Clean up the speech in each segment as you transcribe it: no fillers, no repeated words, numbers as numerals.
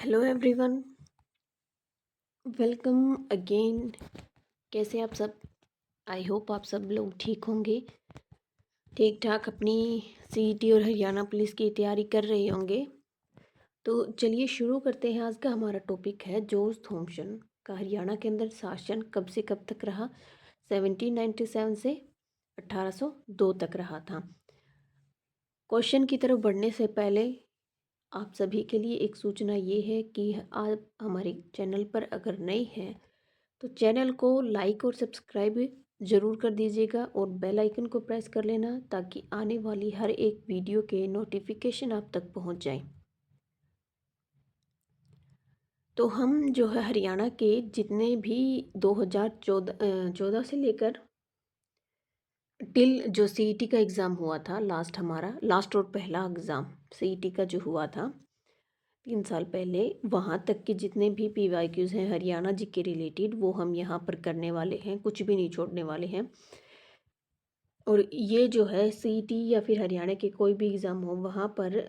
Hello everyone, welcome again. कैसे आप सब? आई होप आप सब लोग ठीक होंगे, ठीक ठाक अपनी सीईटी और हरियाणा पुलिस की तैयारी कर रहे होंगे। तो चलिए शुरू करते हैं। आज का हमारा टॉपिक है जॉर्ज थॉमसन का हरियाणा के अंदर शासन कब से कब तक रहा। 1797 से 1802 तक रहा था। क्वेश्चन की तरफ बढ़ने से पहले आप सभी के लिए एक सूचना ये है कि आप हमारे चैनल पर अगर नए हैं तो चैनल को लाइक और सब्सक्राइब ज़रूर कर दीजिएगा और बेल आइकन को प्रेस कर लेना ताकि आने वाली हर एक वीडियो के नोटिफिकेशन आप तक पहुंच जाए। तो हम जो है हरियाणा के जितने भी 2014 से लेकर टिल जो सीईटी का एग्ज़ाम हुआ था, हमारा लास्ट और पहला एग्ज़ाम सीईटी का जो हुआ था 3 साल पहले, वहाँ तक के जितने भी पीवाईक्यूज़ हैं हरियाणा जी के रिलेटेड वो हम यहाँ पर करने वाले हैं, कुछ भी नहीं छोड़ने वाले हैं। और ये जो है सीईटी या फिर हरियाणा के कोई भी एग्ज़ाम हो वहाँ पर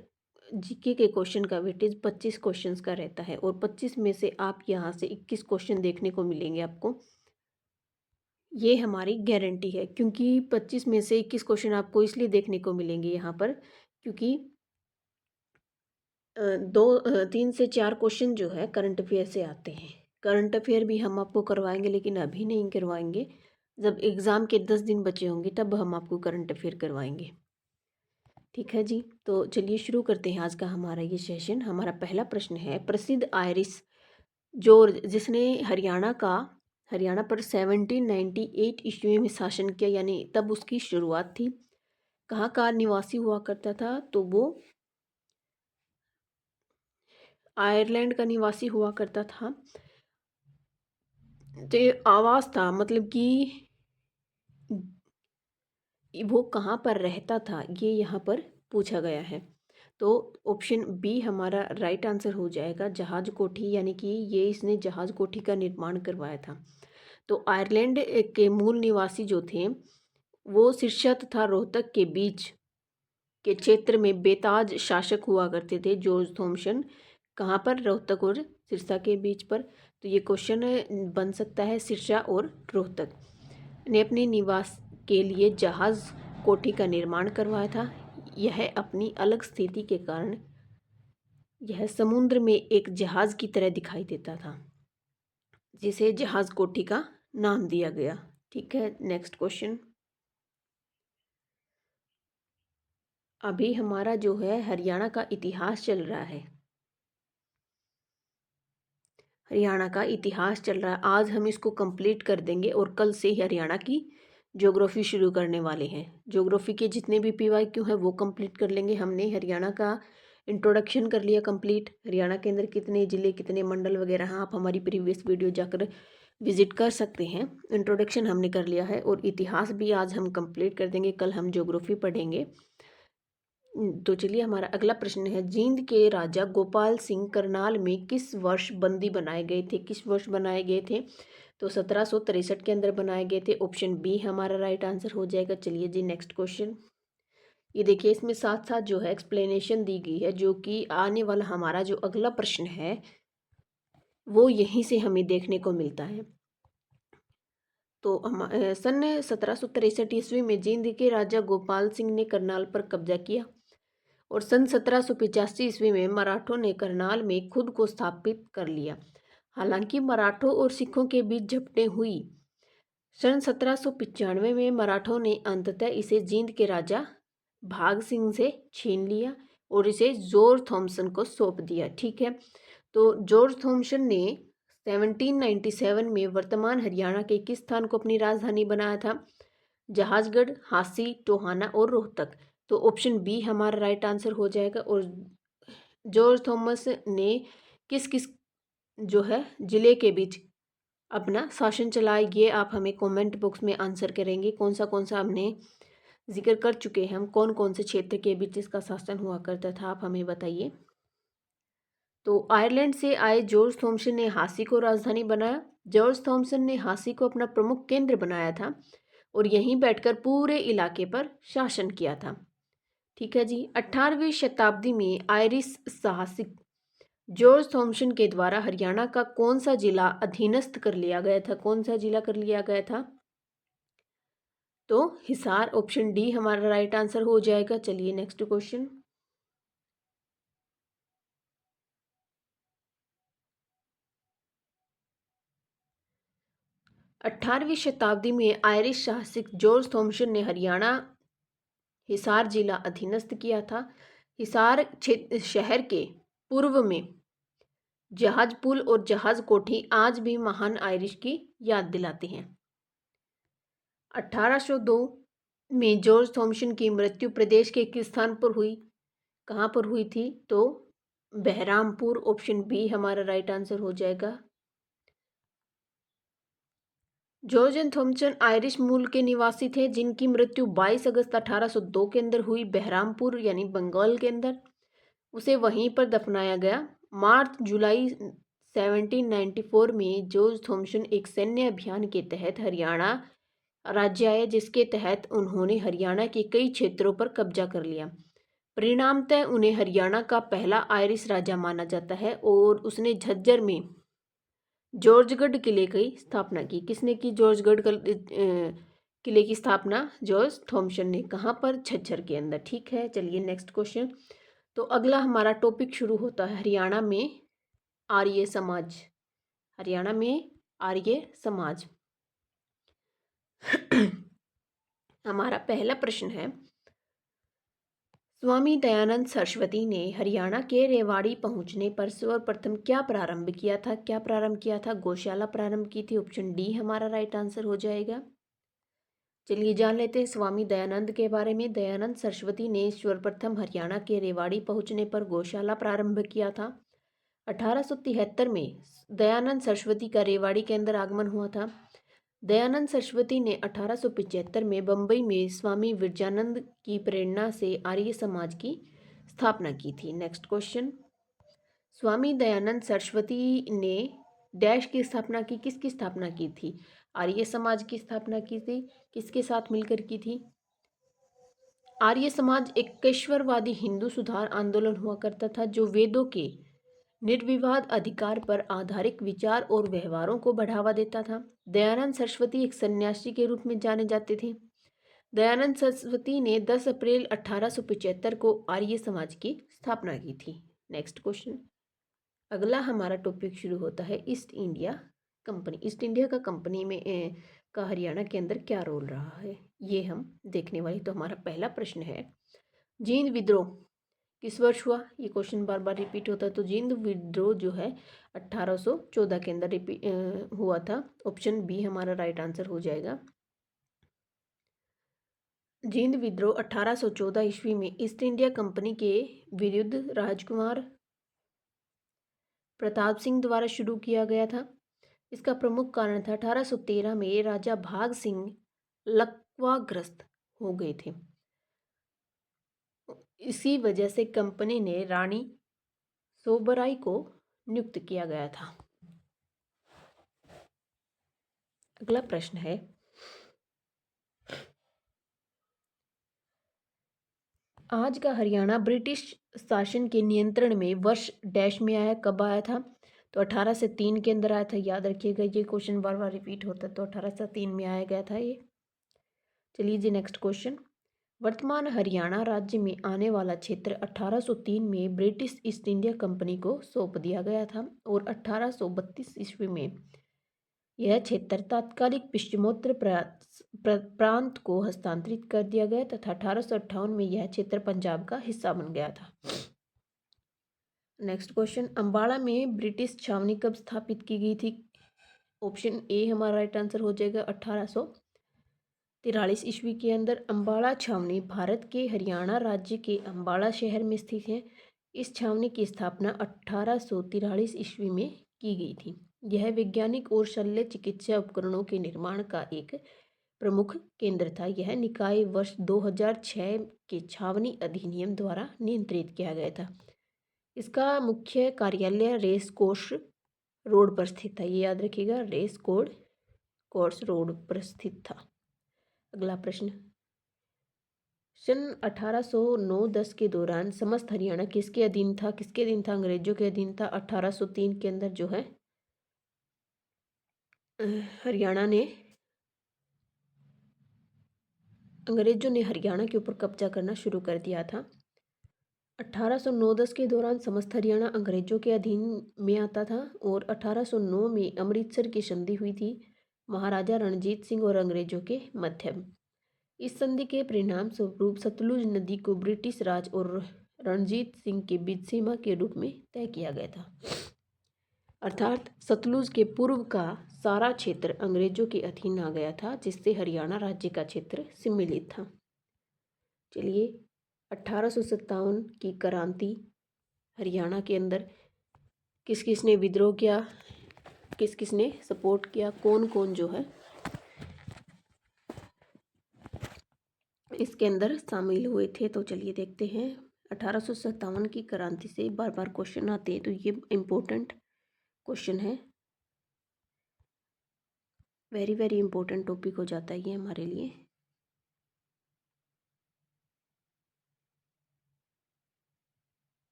जीके के क्वेश्चन का वेटेज 25 क्वेश्चंस का रहता है और 25 में से आप यहाँ से 21 क्वेश्चन देखने को मिलेंगे आपको। ये हमारी गारंटी है क्योंकि 25 में से 21 क्वेश्चन आपको इसलिए देखने को मिलेंगे यहाँ पर क्योंकि 3 से 4 क्वेश्चन जो है करंट अफेयर से आते हैं। करंट अफेयर भी हम आपको करवाएंगे लेकिन अभी नहीं करवाएंगे, जब एग्ज़ाम के 10 दिन बचे होंगे तब हम आपको करंट अफेयर करवाएंगे। ठीक है जी, तो चलिए शुरू करते हैं आज का हमारा ये सेशन। हमारा पहला प्रश्न है, प्रसिद्ध आयरिश जॉर्ज जिसने हरियाणा पर 1798 ईस्वी में शासन किया, यानी तब उसकी शुरुआत थी, कहाँ का निवासी हुआ करता था? तो वो आयरलैंड का निवासी हुआ करता था। तो ये आवास था, मतलब कि वो कहाँ पर रहता था ये यहाँ पर पूछा गया है। तो ऑप्शन बी हमारा राइट आंसर हो जाएगा, जहाज कोठी, यानी कि ये इसने जहाज कोठी का निर्माण करवाया था। तो आयरलैंड के मूल निवासी जो थे वो सिरसा तथा रोहतक के बीच के क्षेत्र में बेताज शासक हुआ करते थे जॉर्ज थॉमसन। कहाँ पर? रोहतक और सिरसा के बीच पर। तो ये क्वेश्चन बन सकता है सिरसा और रोहतक ने अपने निवास के लिए जहाज कोठी का निर्माण करवाया था। यह अपनी अलग स्थिति के कारण यह समुद्र में एक जहाज की तरह दिखाई देता था, जिसे जहाज कोठी का नाम दिया गया। ठीक है, नेक्स्ट क्वेश्चन। अभी हमारा जो है हरियाणा का इतिहास चल रहा है, हरियाणा का इतिहास चल रहा है। आज हम इसको कंप्लीट कर देंगे और कल से ही हरियाणा की ज्योग्राफी शुरू करने वाले हैं। ज्योग्राफी के जितने भी पीवाईक्यू हैं वो कंप्लीट कर लेंगे। हमने हरियाणा का इंट्रोडक्शन कर लिया कंप्लीट, हरियाणा के अंदर कितने ज़िले कितने मंडल वगैरह हैं, आप हमारी प्रीवियस वीडियो जाकर विजिट कर सकते हैं। इंट्रोडक्शन हमने कर लिया है और इतिहास भी आज हम कंप्लीट कर देंगे, कल हम ज्योग्राफी पढ़ेंगे। तो चलिए हमारा अगला प्रश्न है, जींद के राजा गोपाल सिंह करनाल में किस वर्ष बंदी बनाए गए थे? किस वर्ष बनाए गए थे? तो 1763 के अंदर बनाए गए थे। ऑप्शन बी हमारा राइट आंसर हो जाएगा। चलिए जी नेक्स्ट क्वेश्चन। ये देखिए इसमें साथ साथ जो है एक्सप्लेनेशन दी गई है, जो कि आने वाला हमारा जो अगला प्रश्न है वो यहीं से हमें देखने को मिलता है। तो हम सन 1763 ईस्वी में जींद के राजा गोपाल सिंह ने करनाल पर कब्जा किया और सन 1785 ईस्वी में मराठों ने करनाल में खुद को स्थापित कर लिया। हालांकि मराठों और सिखों के बीच झड़पें हुई। सन 1795 में मराठों ने अंततः इसे जींद के राजा भाग सिंह से छीन लिया और इसे जॉर्ज थॉमसन को सौंप दिया। ठीक है, तो जॉर्ज थॉमसन ने 1797 में वर्तमान हरियाणा के किस स्थान को अपनी राजधानी बनाया था? जहाजगढ़, हांसी, टोहाना और रोहतक। तो ऑप्शन बी हमारा राइट आंसर हो जाएगा। और जॉर्ज थॉमस ने किस किस जो है जिले के बीच अपना शासन चलाया, ये आप हमें कमेंट बॉक्स में आंसर करेंगे। कौन सा हमने जिक्र कर चुके हैं, हम कौन से क्षेत्र के बीच इसका शासन हुआ करता था, आप हमें बताइए। तो आयरलैंड से आए जॉर्ज थॉमसन ने हांसी को राजधानी बनाया। जॉर्ज थॉमसन ने हांसी को अपना प्रमुख केंद्र बनाया था और यहीं बैठकर पूरे इलाके पर शासन किया था। ठीक है जी, 18वीं शताब्दी में आयरिश साहसिक जॉर्ज थॉम्सन के द्वारा हरियाणा का कौन सा जिला अधीनस्थ कर लिया गया था? कौन सा जिला कर लिया गया था? तो हिसार, ऑप्शन डी हमारा राइट आंसर हो जाएगा। चलिए नेक्स्ट क्वेश्चन। 18वीं शताब्दी में आयरिश साहसिक जॉर्ज थॉम्सन ने हरियाणा हिसार जिला अधीनस्थ किया था। हिसार क्षेत्र शहर के पूर्व में जहाज पुल और जहाज कोठी आज भी महान आयरिश की याद दिलाते हैं। 1802 में जॉर्ज थॉम्सन की मृत्यु प्रदेश के किस स्थान पर हुई? कहाँ पर हुई थी? तो बहरामपुर, ऑप्शन बी हमारा राइट आंसर हो जाएगा। जॉर्ज थॉम्सन आयरिश मूल के निवासी थे जिनकी मृत्यु 22 अगस्त 1802 के अंदर हुई बहरामपुर यानी बंगाल के अंदर। उसे वहीं पर दफनाया गया। मार्च जुलाई 1794 में जॉर्ज थॉम्सन एक सैन्य अभियान के तहत हरियाणा राज्य आए जिसके तहत उन्होंने हरियाणा के कई क्षेत्रों पर कब्जा कर लिया। परिणामतः उन्हें हरियाणा का पहला आयरिश राजा माना जाता है और उसने झज्जर में जॉर्जगढ़ किले की स्थापना की। किसने की जॉर्जगढ़ किले की स्थापना? जॉर्ज थॉम्सन ने। कहाँ पर? झज्जर के अंदर। ठीक है, चलिए नेक्स्ट क्वेश्चन। तो अगला हमारा टॉपिक शुरू होता है हरियाणा में आर्य समाज। हरियाणा में आर्य समाज। हमारा पहला प्रश्न है, स्वामी दयानंद सरस्वती ने हरियाणा के रेवाड़ी पहुंचने पर सर्वप्रथम क्या प्रारंभ किया था? क्या प्रारंभ किया था? गौशाला प्रारंभ की थी। ऑप्शन डी हमारा राइट आंसर हो जाएगा। चलिए जान लेते हैं स्वामी दयानंद के बारे में। दयानंद सरस्वती ने सर्वप्रथम हरियाणा के रेवाड़ी पहुंचने पर गौशाला प्रारंभ किया था। 1873 में दयानंद सरस्वती का रेवाड़ी के अंदर आगमन हुआ था। दयानंद सरस्वती ने 1875 में बम्बई में स्वामी विरजानंद की प्रेरणा से आर्य समाज की स्थापना की थी। Next question. स्वामी दयानंद सरस्वती ने डैश की स्थापना की। किसकी स्थापना की थी? आर्य समाज की स्थापना की थी। किसके साथ मिलकर की थी? आर्य समाज एक केशवरवादी हिंदू सुधार आंदोलन हुआ करता था जो वेदों के निर्विवाद अधिकार पर आधारित विचार और व्यवहारों को बढ़ावा देता था। दयानंद सरस्वती एक सन्यासी के रूप में जाने जाते थे। दयानंद सरस्वती ने 10 अप्रैल 1875 को आर्य समाज की स्थापना की थी। Next question. अगला हमारा टॉपिक शुरू होता है east India company. East India का कंपनी में का हरियाणा के अंदर क्या रोल रहा है, ये हम देखने वाली। तो हमारा पहला प्रश्न है, जींद विद्रोह किस वर्ष हुआ? ये क्वेश्चन बार बार रिपीट होता है। तो जींद विद्रोह जो है 1814 के अंदर हुआ था। ऑप्शन बी हमारा राइट आंसर हो जाएगा। जींद विद्रोह 1814 ईस्वी में ईस्ट इंडिया कंपनी के विरुद्ध राजकुमार प्रताप सिंह द्वारा शुरू किया गया था। इसका प्रमुख कारण था 1813 में राजा भाग सिंह लकवाग्रस्त हो गए थे। इसी वजह से कंपनी ने रानी सोबराई को नियुक्त किया गया था। अगला प्रश्न है, आज का हरियाणा ब्रिटिश शासन के नियंत्रण में वर्ष डैश में आया? कब आया था? तो 1803 के अंदर आया था। याद रखिएगा, ये क्वेश्चन बार बार रिपीट होता है। तो 1803 में आया गया था ये। चलिए जी नेक्स्ट क्वेश्चन। वर्तमान हरियाणा राज्य में आने वाला क्षेत्र 1803 में ब्रिटिश ईस्ट इंडिया कंपनी को सौंप दिया गया था और 1832 ईस्वी में यह क्षेत्र तात्कालिक पश्चिमोत्तर प्रांत को हस्तांतरित कर दिया गया तथा 1858 में यह क्षेत्र पंजाब का हिस्सा बन गया था। Next question. अंबाला में ब्रिटिश छावनी कब स्थापित की गई थी? ऑप्शन ए हमारा राइट आंसर हो जाएगा 1843 ईस्वी के अंदर। अंबाला छावनी भारत के हरियाणा राज्य के अंबाला शहर में स्थित है। इस छावनी की स्थापना 1843 ईस्वी में की गई थी। यह वैज्ञानिक और शल्य चिकित्सा उपकरणों के निर्माण का एक प्रमुख केंद्र था। यह निकाय वर्ष 2006 के छावनी अधिनियम द्वारा नियंत्रित किया गया था। इसका मुख्य कार्यालय रेस कोर्स रोड पर स्थित था। ये याद रखिएगा, रेस कोर्स रोड पर स्थित था। अगला प्रश्न, सन 1809-10 के दौरान समस्त हरियाणा किसके अधीन था? किसके अधीन था? अंग्रेजों के अधीन था। 1803 के अंदर जो है हरियाणा ने अंग्रेजों ने हरियाणा के ऊपर कब्जा करना शुरू कर दिया था। 1809-10 के दौरान समस्त हरियाणा अंग्रेजों के अधीन में आता था और 1809 में अमृतसर की संधि हुई थी महाराजा रणजीत सिंह और अंग्रेजों के मध्य। इस संधि के परिणाम स्वरूप सतलुज नदी को ब्रिटिश राज और रणजीत सिंह के बीच सीमा के रूप में तय किया गया था। अर्थात सतलुज के पूर्व का सारा क्षेत्र अंग्रेजों के अधीन आ गया था, जिससे हरियाणा राज्य का क्षेत्र सम्मिलित था। चलिए, 1857 की क्रांति हरियाणा के अंदर किस किस ने विद्रोह किया, किस किस ने सपोर्ट किया, कौन कौन जो है इसके अंदर शामिल हुए थे, तो चलिए देखते हैं। 1857 की क्रांति से बार बार क्वेश्चन आते हैं, तो ये इम्पोर्टेंट क्वेश्चन है, वेरी वेरी इंपॉर्टेंट टॉपिक हो जाता है ये हमारे लिए।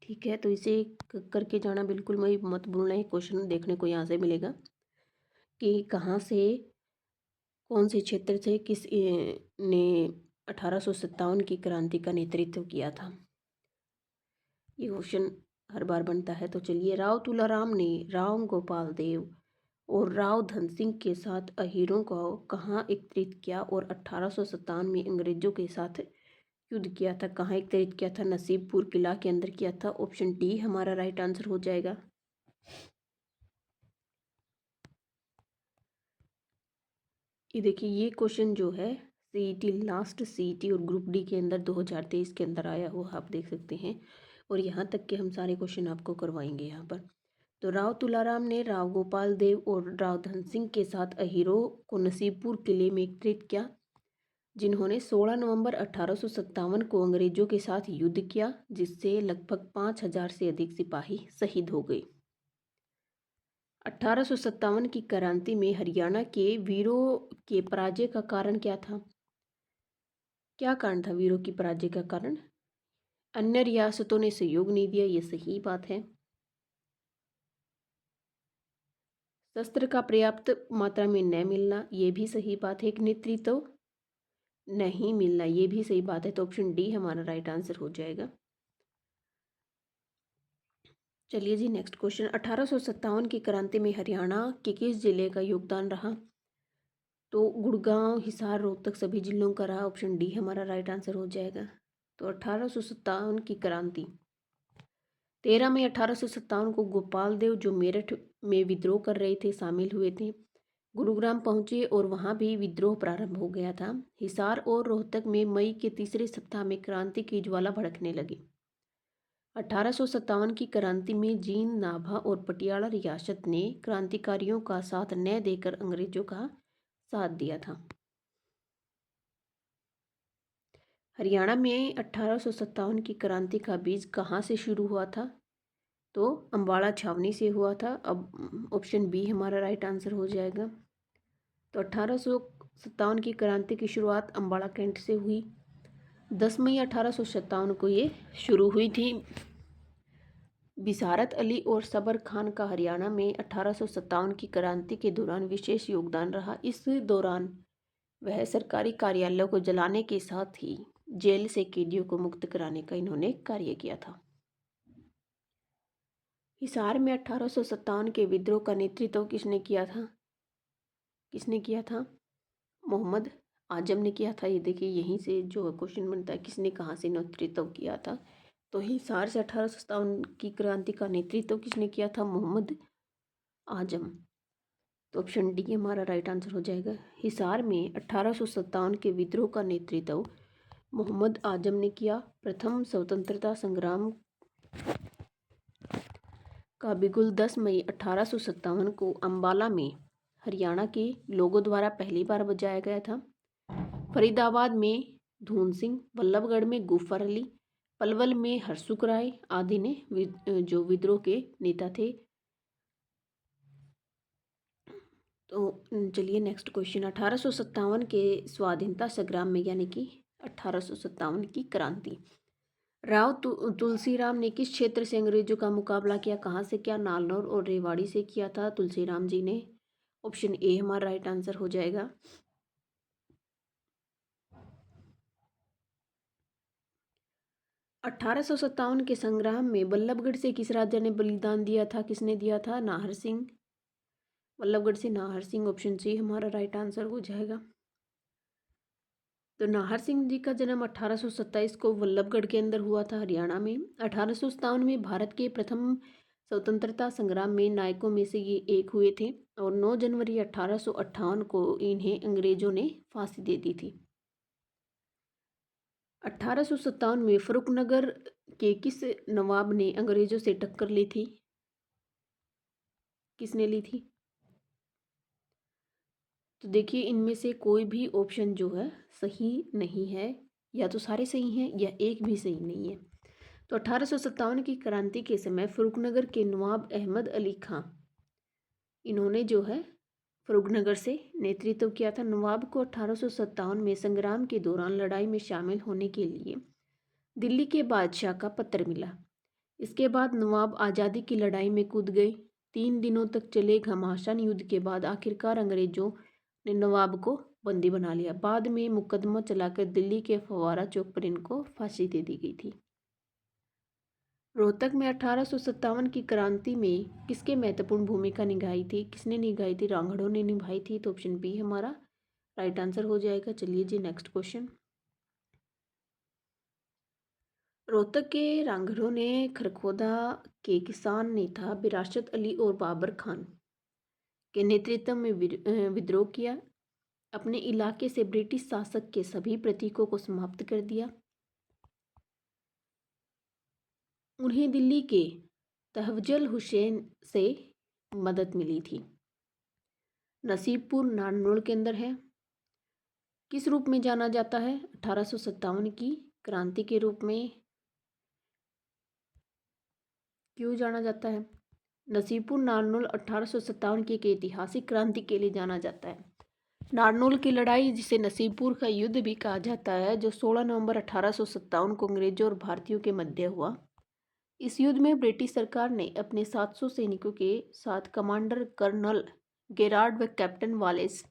ठीक है, तो इसे करके जाना बिल्कुल मत भूलना। एक क्वेश्चन देखने को यहाँ से मिलेगा कि कहाँ से, कौन से क्षेत्र से किस ने 1857 की क्रांति का नेतृत्व किया था। ये क्वेश्चन हर बार बनता है। तो चलिए, राव तुलाराम ने राव गोपाल देव और राव धन सिंह के साथ अहीरों को कहाँ एकत्रित किया और 1857 में अंग्रेजों के साथ युद्ध किया था? कहाँ एकत्रित किया था? नसीबपुर किला के अंदर किया था। ऑप्शन डी हमारा राइट आंसर हो जाएगा। ये देखिए, ये क्वेश्चन जो है सीईटी, लास्ट सीईटी और ग्रुप डी के अंदर 2023 के अंदर आया हुआ आप देख सकते हैं, और यहाँ तक के हम सारे क्वेश्चन आपको करवाएंगे यहाँ पर। तो राव तुलाराम ने राव गोपाल देव और राव धन सिंह के साथ अहीरों को नसीबपुर किले में एकत्रित किया, जिन्होंने 16 नवंबर 1857 को अंग्रेजों के साथ युद्ध किया, जिससे लगभग 5000 से अधिक सिपाही शहीद हो गए। 1857 की क्रांति में हरियाणा के वीरों के पराजय का कारण क्या था? क्या कारण था वीरों की पराजय का कारण? अन्य रियासतों ने सहयोग नहीं दिया, ये सही बात है। शस्त्र का पर्याप्त मात्रा में न मिलना, ये भी सही बात है। एक नेतृत्व नहीं मिलना, ये भी सही बात है। तो ऑप्शन डी हमारा राइट आंसर हो जाएगा। चलिए जी, नेक्स्ट क्वेश्चन। 1857 की क्रांति में हरियाणा के किस जिले का योगदान रहा? तो गुड़गांव, हिसार, रोहतक सभी जिलों का रहा। ऑप्शन डी हमारा राइट आंसर हो जाएगा। तो 1857 की क्रांति 13 मई 1857 को गोपाल देव, जो मेरठ में विद्रोह कर रहे थे, शामिल हुए थे। गुरुग्राम पहुंचे और वहां भी विद्रोह प्रारंभ हो गया था। हिसार और रोहतक में मई के तीसरे सप्ताह में क्रांति की ज्वाला भड़कने लगी। 1857 की क्रांति में जींद, नाभा और पटियाला रियासत ने क्रांतिकारियों का साथ न देकर अंग्रेजों का साथ दिया था। हरियाणा में 1857 की क्रांति का बीज कहाँ से शुरू हुआ था? तो अम्बाला छावनी से हुआ था। अब ऑप्शन बी हमारा राइट आंसर हो जाएगा। तो 1857 की क्रांति की शुरुआत अम्बाला कैंट से हुई। 10 मई 1857 को ये शुरू हुई थी। बिसारत अली और सबर खान का हरियाणा में 1857 की क्रांति के दौरान विशेष योगदान रहा। इस दौरान वह सरकारी कार्यालयों को जलाने के साथ ही जेल से कैदियों को मुक्त कराने का इन्होंने कार्य किया था। हिसार में 1857 के विद्रोह का नेतृत्व किसने किया था? किसने किया था? मोहम्मद आजम ने किया था। ये देखिए, यहीं से जो क्वेश्चन बनता है, किसने कहाँ से नेतृत्व किया था? तो हिसार से 1857 की क्रांति का नेतृत्व किसने किया था? मोहम्मद आजम। तो ऑप्शन डी हमारा राइट आंसर हो जाएगा। हिसार में 1857 के विद्रोह का नेतृत्व मोहम्मद आजम ने किया। प्रथम स्वतंत्रता संग्राम का बिगुल 10 मई 1857 को अम्बाला में हरियाणा के लोगों द्वारा पहली बार बजाया गया था। फरीदाबाद में धून सिंह, वल्लभगढ़ में गुफर अली, पलवल में हरसुख राय आदि ने जो विद्रोह के नेता थे। तो चलिए नेक्स्ट क्वेश्चन। 1857 के स्वाधीनता संग्राम में, यानी कि 1857 की क्रांति। राव तुलसीराम ने किस क्षेत्र से अंग्रेजों का मुकाबला किया? कहाँ से किया? नालनौर और रेवाड़ी से किया था तुलसीराम जी ने। ऑप्शन ए हमारा राइट आंसर हो जाएगा। 1857 के संग्राम में बल्लभगढ़ से किस राजा ने बलिदान दिया था? किसने दिया था? नाहर सिंह। बल्लभगढ़ से नाहर सिंह, ऑप्शन सी हमारा राइट आंसर हो जाएगा। तो नाहर सिंह जी का जन्म 1827 को बल्लभगढ़ के अंदर हुआ था, हरियाणा में। 1857 में भारत के प्रथम स्वतंत्रता संग्राम में नायकों में से ये एक हुए थे और 9 जनवरी 1858 को इन्हें अंग्रेजों ने फांसी दे दी थी। 1857 में फरुखनगर के किस नवाब ने अंग्रेजों से टक्कर ली थी? किसने ली थी? तो देखिए, इनमें से कोई भी ऑप्शन जो है सही नहीं है, या तो सारे सही हैं या एक भी सही नहीं है। तो 1857 की क्रांति के समय फरुखनगर के नवाब अहमद अली खां, इन्होंने जो है फरुखनगर से नेतृत्व किया था। नवाब को 1857 में संग्राम के दौरान लड़ाई में शामिल होने के लिए दिल्ली के बादशाह का पत्र मिला। इसके बाद नवाब आज़ादी की लड़ाई में कूद गए। 3 दिनों तक चले घमासान युद्ध के बाद आखिरकार अंग्रेजों ने नवाब को बंदी बना लिया। बाद में मुकदमा चलाकर दिल्ली के फव्वारा चौक पर इनको फांसी दे दी गई थी। रोहतक में 1857 की क्रांति में किसके महत्वपूर्ण भूमिका निभाई थी? किसने निभाई थी? रांगड़ों ने निभाई थी। तो ऑप्शन बी हमारा राइट आंसर हो जाएगा। चलिए जी, नेक्स्ट क्वेश्चन। रोहतक के रांगड़ों ने खरखोदा के किसान नेता विरासत अली और बाबर खान के नेतृत्व में विद्रोह किया। अपने इलाके से ब्रिटिश शासक के सभी प्रतीकों को समाप्त कर दिया। उन्हें दिल्ली के तहफ़्ज़ुल हुसैन से मदद मिली थी। नसीबपुर नारनौल के अंदर है। किस रूप में जाना जाता है? 1857 की क्रांति के रूप में क्यों जाना जाता है? नसीबपुर नारनौल 1857 की एक ऐतिहासिक क्रांति के लिए जाना जाता है। नारनौल की लड़ाई, जिसे नसीबपुर का युद्ध भी कहा जाता है, जो 16 नवंबर 1857 को अंग्रेजों और भारतीयों के मध्य हुआ। इस युद्ध में ब्रिटिश सरकार ने अपने 700 सैनिकों के साथ कमांडर कर्नल गेरार्ड व कैप्टन वालेस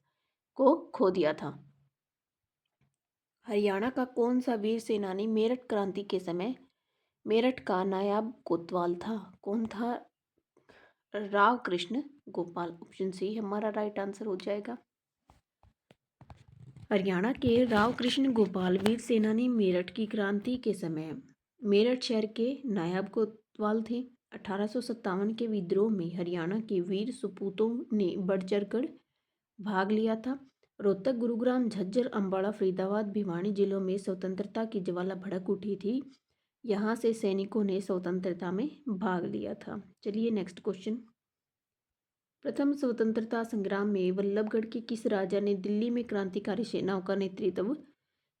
को खो दिया था। हरियाणा का कौन सा वीर सेनानी मेरठ क्रांति के समय मेरठ का नायाब कोतवाल था? कौन था? राव कृष्ण गोपाल। ऑप्शन सी हमारा राइट आंसर हो जाएगा। हरियाणा के राव कृष्ण गोपाल वीर सेनानी मेरठ की क्रांति के समय मेरठ शहर के नायब कोतवाल थे। 1857 के विद्रोह में हरियाणा के वीर सपूतों ने बढ़ चढ़कर भाग लिया था। रोहतक, गुरुग्राम, झज्जर, अम्बाड़ा, फरीदाबाद, भिवानी जिलों में स्वतंत्रता की ज्वाला भड़क उठी थी। यहाँ से सैनिकों ने स्वतंत्रता में भाग लिया था। चलिए नेक्स्ट क्वेश्चन। प्रथम स्वतंत्रता संग्राम में वल्लभगढ़ के किस राजा ने दिल्ली में क्रांतिकारी सेनाओं का नेतृत्व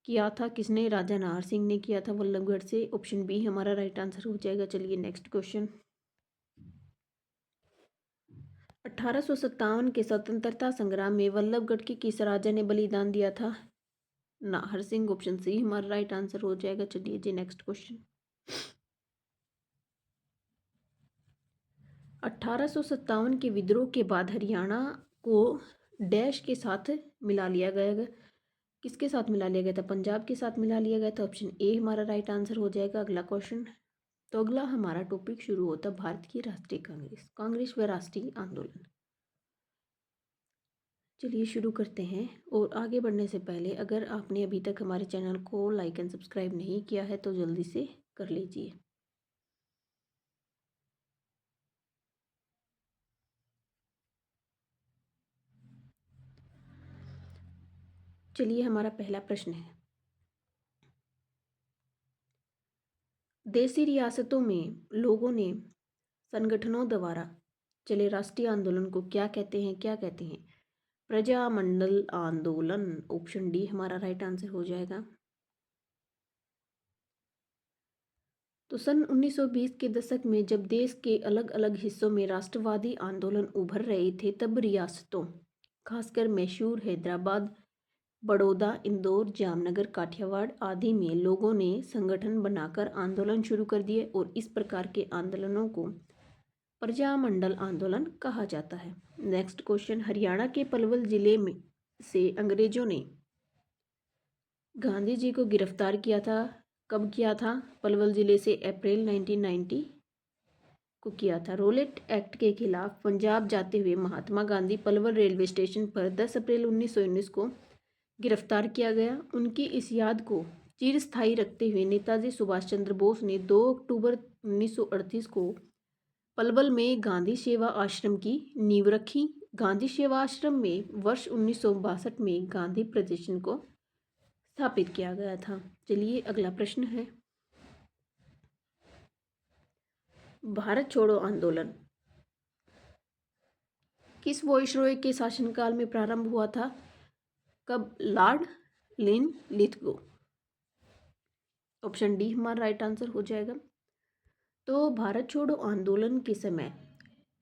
किया था? किसने? राजा नाहर सिंह ने किया था वल्लभगढ़ से। ऑप्शन बी हमारा राइट आंसर हो जाएगा। चलिए नेक्स्ट क्वेश्चन। 1857 के स्वतंत्रता संग्राम में वल्लभगढ़ के किस राजा ने बलिदान दिया था? नाहर सिंह। ऑप्शन सी हमारा राइट आंसर हो जाएगा। चलिए जी, नेक्स्ट क्वेश्चन। 1857 के विद्रोह के बाद हरियाणा को डैश के साथ मिला लिया गया। किसके साथ मिला लिया गया था? पंजाब के साथ मिला लिया गया था। ऑप्शन ए हमारा राइट आंसर हो जाएगा। अगला क्वेश्चन। तो अगला हमारा टॉपिक शुरू होता है भारत की राष्ट्रीय कांग्रेस, कांग्रेस व राष्ट्रीय आंदोलन। चलिए शुरू करते हैं। और आगे बढ़ने से पहले अगर आपने अभी तक हमारे चैनल को लाइक एंड सब्सक्राइब नहीं किया है तो जल्दी से कर लीजिए। चलिए, हमारा पहला प्रश्न है, देशी रियासतों में लोगों ने संगठनों द्वारा चले राष्ट्रीय आंदोलन को क्या कहते हैं? क्या कहते हैं? प्रजामंडल आंदोलन। ऑप्शन डी हमारा राइट आंसर हो जाएगा। तो सन 1920 के दशक में जब देश के अलग अलग हिस्सों में राष्ट्रवादी आंदोलन उभर रहे थे, तब रियासतों, खासकर मैसूर, हैदराबाद, बड़ौदा, इंदौर, जामनगर, काठियावाड़ आदि में लोगों ने संगठन बनाकर आंदोलन शुरू कर दिए और इस प्रकार के आंदोलनों को प्रजामंडल आंदोलन कहा जाता है। नेक्स्ट क्वेश्चन, हरियाणा के पलवल जिले में से अंग्रेजों ने गांधी जी को गिरफ्तार किया था। कब किया था? पलवल जिले से अप्रैल 1990 को किया था। रोलेट एक्ट के खिलाफ पंजाब जाते हुए महात्मा गांधी पलवल रेलवे स्टेशन पर 10 अप्रैल 1919 को गिरफ्तार किया गया। उनकी इस याद को चिरस्थायी रखते हुए नेताजी सुभाष चंद्र बोस ने 2 अक्टूबर 1938 को पलवल में गांधी सेवा आश्रम की नींव रखी। गांधी सेवा आश्रम में वर्ष 1962 में गांधी प्रतिष्ठान को स्थापित किया गया था। चलिए अगला प्रश्न है, भारत छोड़ो आंदोलन किस वॉइसरॉय के शासनकाल में प्रारंभ हुआ था? कब? Lord Linlithgow. ऑप्शन डी हमारा राइट आंसर हो जाएगा। तो भारत छोड़ो आंदोलन के समय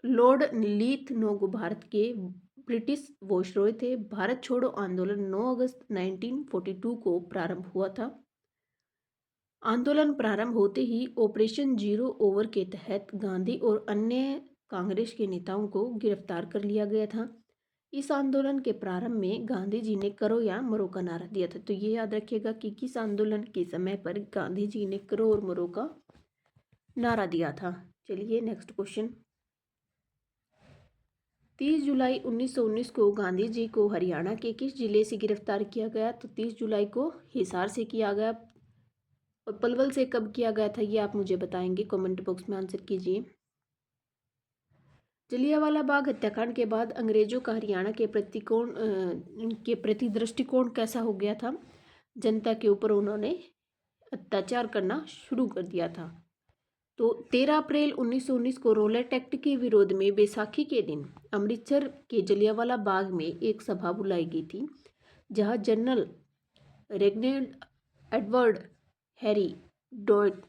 लॉर्ड लिनलिथगो भारत के ब्रिटिश वॉइसरॉय थे। भारत छोड़ो आंदोलन 9 अगस्त 1942 को प्रारंभ हुआ था। आंदोलन प्रारंभ होते ही ऑपरेशन जीरो ओवर के तहत गांधी और अन्य कांग्रेस के नेताओं को गिरफ्तार कर लिया गया था। इस आंदोलन के प्रारंभ में गांधी जी ने करो या मरो का नारा दिया था। तो ये याद रखिएगा कि किस आंदोलन के समय पर गांधी जी ने करो और मरो का नारा दिया था। चलिए नेक्स्ट क्वेश्चन, 30 जुलाई 1919 को गांधी जी को हरियाणा के किस जिले से गिरफ्तार किया गया? तो 30 जुलाई को हिसार से किया गया। और पलवल से कब किया गया था ये आप मुझे बताएंगे, कमेंट बॉक्स में आंसर कीजिए। जलियांवाला बाग हत्याकांड के बाद अंग्रेजों का हरियाणा के प्रति दृष्टिकोण कैसा हो गया था? जनता के ऊपर उन्होंने अत्याचार करना शुरू कर दिया था। तो 13 अप्रैल 1919 को रोलेट एक्ट के विरोध में बैसाखी के दिन अमृतसर के जलियांवाला बाग में एक सभा बुलाई गई थी, जहां जनरल रेगनेल्ड एडवर्ड हैरी डॉयट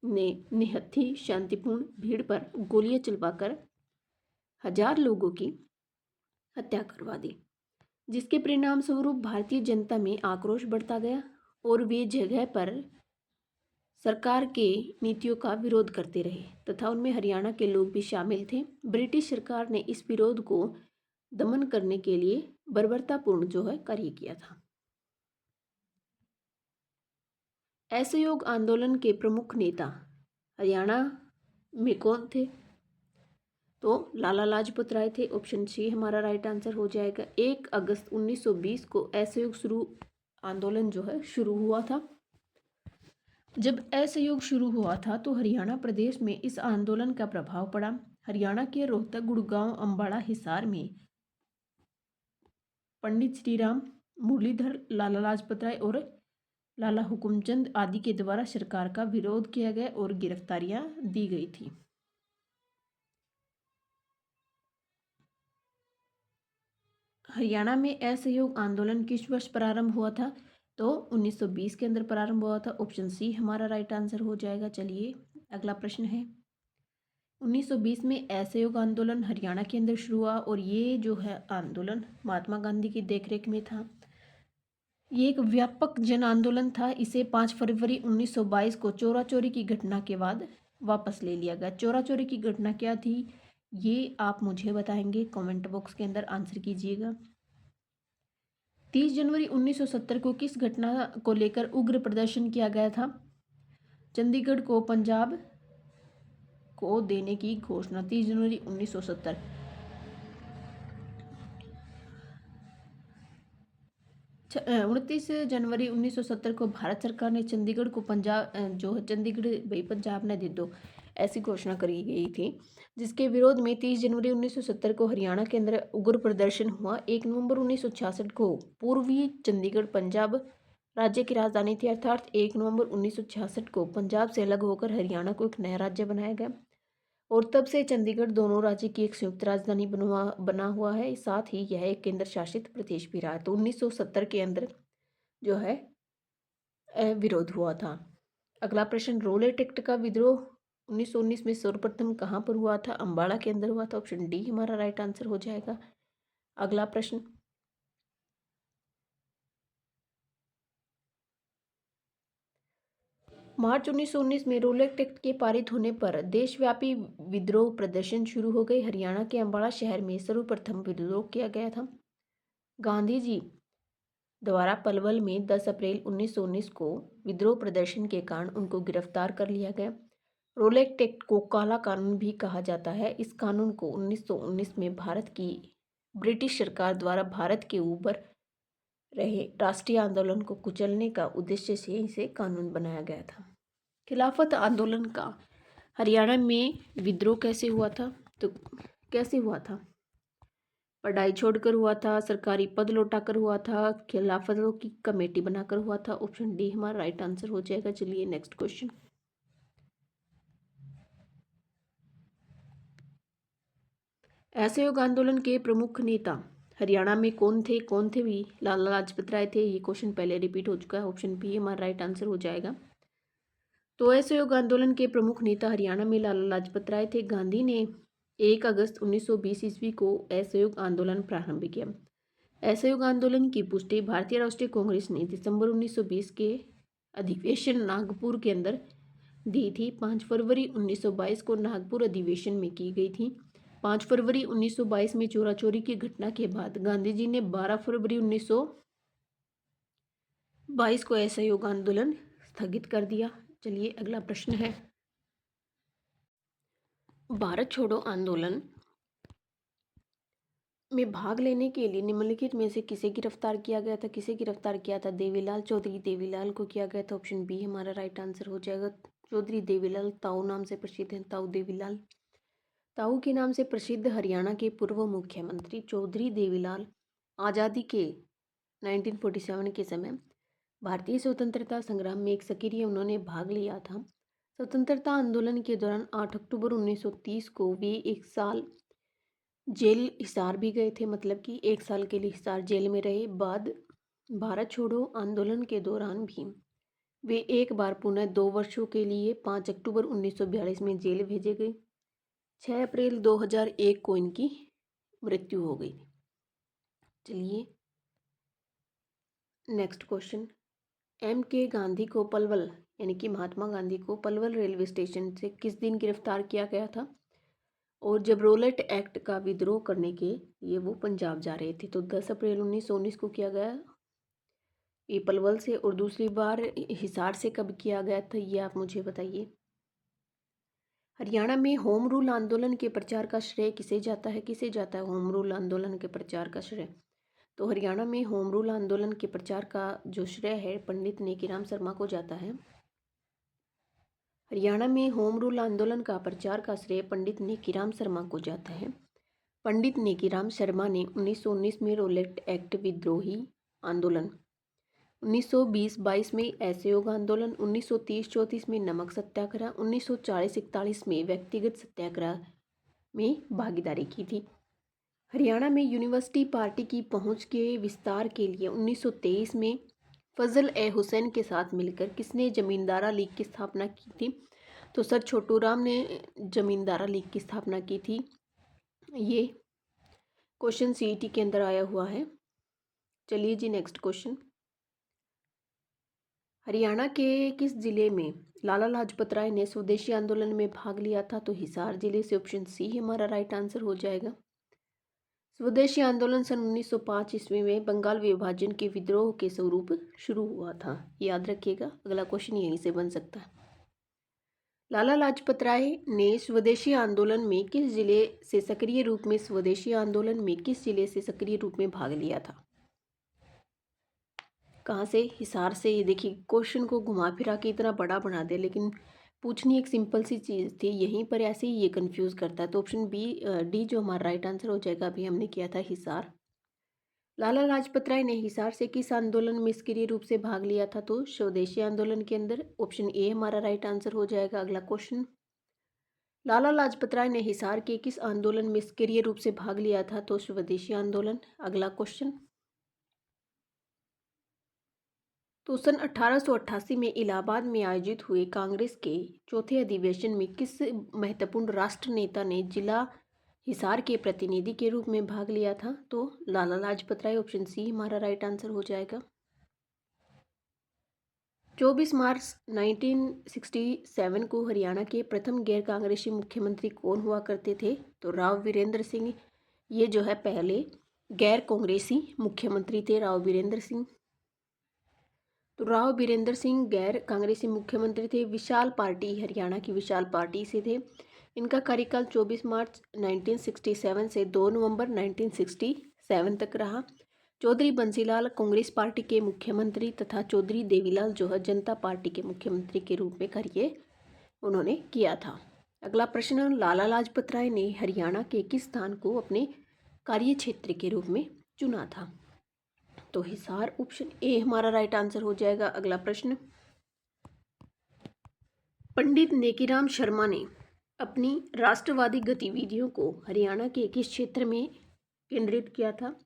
ने निहत्थी शांतिपूर्ण भीड़ पर गोलियां चलवाकर 1000 लोगों की हत्या करवा दी, जिसके परिणाम स्वरूप भारतीय जनता में आक्रोश बढ़ता गया और वे जगह पर सरकार के नीतियों का विरोध करते रहे तथा उनमें हरियाणा के लोग भी शामिल थे। ब्रिटिश सरकार ने इस विरोध को दमन करने के लिए बर्बरतापूर्ण कार्य किया था। असहयोग आंदोलन के प्रमुख नेता हरियाणा में कौन थे? तो लाला लाजपत राय थे। ऑप्शन सी हमारा राइट आंसर हो जाएगा। 1 अगस्त 1920 को असहयोग आंदोलन शुरू हुआ था। जब असहयोग शुरू हुआ था तो हरियाणा प्रदेश में इस आंदोलन का प्रभाव पड़ा। हरियाणा के रोहतक, गुड़गांव, अम्बाड़ा, हिसार में पंडित श्रीराम, मुरलीधर, लाला लाजपत राय और लाला हुकुमचंद आदि के द्वारा सरकार का विरोध किया गया और गिरफ्तारियां दी गई थी। हरियाणा में असहयोग आंदोलन किस वर्ष प्रारंभ हुआ था? तो 1920 के अंदर प्रारंभ हुआ था। ऑप्शन सी हमारा राइट आंसर हो जाएगा। चलिए अगला प्रश्न है, 1920 में असहयोग आंदोलन हरियाणा के अंदर शुरू हुआ और ये आंदोलन महात्मा गांधी की देखरेख में था। ये एक व्यापक जन आंदोलन था। इसे 5 फरवरी 1922 को चोरा चोरी की घटना के बाद वापस ले लिया गया। चोरा चोरी की घटना क्या थी ये आप मुझे बताएंगे, कमेंट बॉक्स के अंदर आंसर कीजिएगा। 30 जनवरी 1970 को किस घटना को लेकर उग्र प्रदर्शन किया गया था? चंडीगढ़ को पंजाब को देने की घोषणा। 30 जनवरी 1970। 29 जनवरी 1970 को भारत सरकार ने चंडीगढ़ को पंजाब चंडीगढ़ भाई पंजाब ने दे दो ऐसी घोषणा करी गई थी, जिसके विरोध में 30 जनवरी 1970 को हरियाणा के अंदर उग्र प्रदर्शन हुआ। 1 नवंबर 1966 को पूर्वी चंडीगढ़ पंजाब राज्य की राजधानी थी, अर्थात 1 नवंबर 1966 को पंजाब से अलग होकर हरियाणा को एक नया राज्य बनाया गया और तब से चंडीगढ़ दोनों राज्य की एक संयुक्त राजधानी बना हुआ है। साथ ही यह एक केंद्र शासित प्रदेश भी रहा है। तो 1970 के अंदर विरोध हुआ था। अगला प्रश्न, रोलेट एक्ट का विद्रोह 1919 में सर्वप्रथम कहाँ पर हुआ था? अम्बाड़ा के अंदर हुआ था। ऑप्शन डी हमारा राइट आंसर हो जाएगा। अगला प्रश्न, मार्च 1919 में रोलेट एक्ट के पारित होने पर देशव्यापी विद्रोह प्रदर्शन शुरू हो गए। हरियाणा के अम्बाला शहर में सर्वप्रथम विद्रोह किया गया था। गांधी जी द्वारा पलवल में 10 अप्रैल 1919 को विद्रोह प्रदर्शन के कारण उनको गिरफ्तार कर लिया गया। रोलेट एक्ट को काला कानून भी कहा जाता है। इस कानून को 1919 में भारत की ब्रिटिश सरकार द्वारा भारत के ऊपर रहे राष्ट्रीय आंदोलन को कुचलने का उद्देश्य से इसे कानून बनाया गया था। खिलाफत आंदोलन का हरियाणा में विद्रोह कैसे हुआ था? तो कैसे हुआ था? पढ़ाई छोड़कर हुआ था, सरकारी पद लौटाकर हुआ था, खिलाफतों की कमेटी बनाकर हुआ था। ऑप्शन डी हमारा राइट आंसर हो जाएगा। चलिए नेक्स्ट क्वेश्चन। असहयोग आंदोलन के प्रमुख नेता हरियाणा में कौन थे भी? लाला लाजपत राय थे। ये क्वेश्चन पहले रिपीट हो चुका है। ऑप्शन बी हमारा राइट आंसर हो जाएगा। तो असहयोग आंदोलन के प्रमुख नेता हरियाणा में लाला लाजपत राय थे। गांधी ने 1 अगस्त 1920 ईस्वी को असहयोग आंदोलन प्रारंभ किया। असहयोग आंदोलन की पुष्टि भारतीय राष्ट्रीय कांग्रेस ने दिसंबर 1920 के अधिवेशन नागपुर के अंदर दी थी। 5 फरवरी 1922 को नागपुर अधिवेशन में की गई थी। 5 फरवरी 1922 में चोरा चोरी की घटना के बाद गांधी जी ने 12 फरवरी 1922 को असहयोग आंदोलन स्थगित कर दिया। चलिए अगला प्रश्न है, भारत छोड़ो आंदोलन में भाग लेने के लिए निम्नलिखित में से किसे गिरफ्तार किया गया था? किसे गिरफ्तार किया था? देवीलाल चौधरी देवीलाल को किया गया था। ऑप्शन बी हमारा राइट आंसर हो जाएगा। चौधरी देवीलाल ताऊ नाम से प्रसिद्ध हैं। ताऊ देवीलाल, ताऊ के नाम से प्रसिद्ध हरियाणा के पूर्व मुख्यमंत्री चौधरी देवीलाल आज़ादी के 1947 के समय भारतीय स्वतंत्रता संग्राम में एक सक्रिय उन्होंने भाग लिया था। स्वतंत्रता आंदोलन के दौरान 8 अक्टूबर 1930 को वे एक साल जेल हिसार भी गए थे, मतलब कि 1 साल के लिए हिसार जेल में रहे। बाद भारत छोड़ो आंदोलन के दौरान भी वे एक बार पुनः 2 वर्षों के लिए 5 अक्टूबर 1942 में जेल भेजे गए। 6 अप्रैल 2001 को इनकी मृत्यु हो गई। चलिए नेक्स्ट क्वेश्चन। M.K. गांधी को पलवल यानी कि महात्मा गांधी को पलवल रेलवे स्टेशन से किस दिन गिरफ्तार किया गया था? और जब रोलेट एक्ट का विद्रोह करने के लिए वो पंजाब जा रहे थे तो 10 अप्रैल 1919 को किया गया ये पलवल से, और दूसरी बार हिसार से कब किया गया था ये आप मुझे बताइए। हरियाणा में होम रूल आंदोलन के प्रचार का श्रेय किसे जाता है? किसे जाता है होम रूल आंदोलन के प्रचार का श्रेय? तो हरियाणा में होम रूल आंदोलन के प्रचार का जो श्रेय है पंडित नेकीराम शर्मा को जाता है। हरियाणा में होम रूल आंदोलन का प्रचार का श्रेय पंडित नेकीराम शर्मा को जाता है। पंडित नेकीराम शर्मा ने 1919 में रोलेट एक्ट विद्रोही आंदोलन, 1920-22 में असहयोग आंदोलन, 1930-34 में नमक सत्याग्रह, 1940-41 में व्यक्तिगत सत्याग्रह में भागीदारी की थी। हरियाणा में यूनिवर्सिटी पार्टी की पहुंच के विस्तार के लिए 1923 में फजल ए हुसैन के साथ मिलकर किसने जमींदारा लीग की स्थापना की थी? तो सर छोटू राम ने जमींदारा लीग की स्थापना की थी। ये क्वेश्चन CET के अंदर आया हुआ है। चलिए जी नेक्स्ट क्वेश्चन। हरियाणा के किस जिले में लाला लाजपत राय ने स्वदेशी आंदोलन में भाग लिया था? तो हिसार जिले से। ऑप्शन सी हमारा राइट आंसर हो जाएगा। स्वदेशी आंदोलन सन 1905 ईस्वी में बंगाल विभाजन के विद्रोह के स्वरूप शुरू हुआ था। याद रखिएगा, अगला क्वेश्चन यहीं से बन सकता है। लाला लाजपत राय ने स्वदेशी आंदोलन में किस जिले से सक्रिय रूप में भाग लिया था? कहाँ से? हिसार से। ये देखिए क्वेश्चन को घुमा फिरा के इतना बड़ा बना दे, लेकिन पूछनी एक सिंपल सी चीज़ थी, यहीं पर ऐसे ही ये कंफ्यूज करता है। तो ऑप्शन डी जो हमारा राइट आंसर हो जाएगा, अभी हमने किया था हिसार। लाला लाजपत राय ने हिसार से किस आंदोलन में सक्रिय रूप से भाग लिया था? तो स्वदेशी आंदोलन के अंदर। ऑप्शन ए हमारा राइट आंसर हो जाएगा। अगला क्वेश्चन। लाला लाजपत राय ने हिसार के किस आंदोलन में सक्रिय रूप से भाग लिया था? तो स्वदेशी आंदोलन। अगला क्वेश्चन। तो सन 1888 में इलाहाबाद में आयोजित हुए कांग्रेस के चौथे अधिवेशन में किस महत्वपूर्ण राष्ट्र नेता ने जिला हिसार के प्रतिनिधि के रूप में भाग लिया था? तो लाला लाजपत राय। ऑप्शन सी हमारा राइट आंसर हो जाएगा। 24 मार्च 1967 को हरियाणा के प्रथम गैर कांग्रेसी मुख्यमंत्री कौन हुआ करते थे? तो राव वीरेंद्र सिंह। ये जो है पहले गैर कांग्रेसी मुख्यमंत्री थे, राव वीरेंद्र सिंह। तो राव वीरेंद्र सिंह गैर कांग्रेसी मुख्यमंत्री थे, विशाल पार्टी, हरियाणा की विशाल पार्टी से थे। इनका कार्यकाल 24 मार्च 1967 से 2 नवंबर 1967 तक रहा। चौधरी बंसीलाल कांग्रेस पार्टी के मुख्यमंत्री तथा चौधरी देवीलाल जो है जनता पार्टी के मुख्यमंत्री के रूप में कार्य उन्होंने किया था। अगला प्रश्न, लाला लाजपत राय ने हरियाणा के किस स्थान को अपने कार्य क्षेत्र के रूप में चुना था? तो हिसार, ऑप्शन ए हमारा राइट आंसर हो जाएगा। अगला प्रश्न, पंडित नेकीराम शर्मा ने अपनी राष्ट्रवादी गतिविधियों को हरियाणा के किस क्षेत्र में केंद्रित किया था?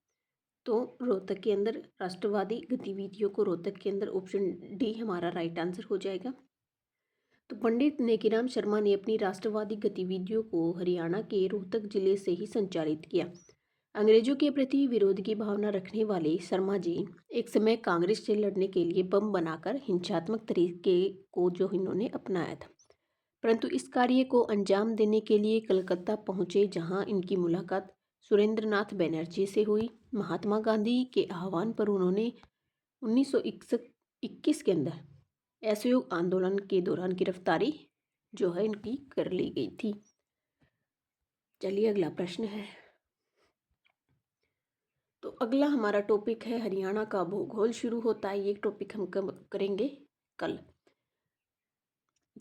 तो रोहतक के अंदर राष्ट्रवादी गतिविधियों को रोहतक के अंदर, ऑप्शन डी हमारा राइट आंसर हो जाएगा। तो पंडित नेकीराम शर्मा ने अपनी राष्ट्रवादी गतिविधियों को हरियाणा के रोहतक जिले से ही संचालित किया। अंग्रेजों के प्रति विरोध की भावना रखने वाले शर्मा जी एक समय कांग्रेस से लड़ने के लिए बम बनाकर हिंसात्मक तरीके को जो इन्होंने अपनाया था, परंतु इस कार्य को अंजाम देने के लिए कलकत्ता पहुंचे, जहां इनकी मुलाकात सुरेंद्रनाथ बनर्जी से हुई। महात्मा गांधी के आह्वान पर उन्होंने 1921 के अंदर असहयोग आंदोलन के दौरान गिरफ्तारी जो है इनकी कर ली गई थी। चलिए अगला प्रश्न है। तो अगला हमारा टॉपिक है हरियाणा का भूगोल शुरू होता है। ये टॉपिक हम करेंगे कल।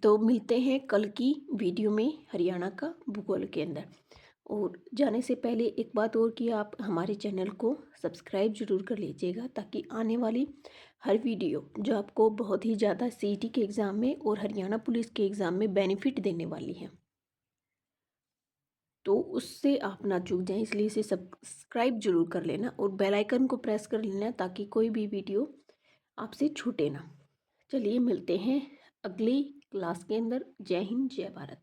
तो मिलते हैं कल की वीडियो में हरियाणा का भूगोल के अंदर। और जाने से पहले एक बात और कि आप हमारे चैनल को सब्सक्राइब जरूर कर लीजिएगा, ताकि आने वाली हर वीडियो जो आपको बहुत ही ज़्यादा सीईटी के एग्ज़ाम में और हरियाणा पुलिस के एग्ज़ाम में बेनिफिट देने वाली है, तो उससे आप ना चूक जाएं, इसलिए इसे सब्सक्राइब जरूर कर लेना और बेल आइकन को प्रेस कर लेना, ताकि कोई भी वीडियो आपसे छूटे ना। चलिए मिलते हैं अगली क्लास के अंदर। जय हिंद, जय भारत।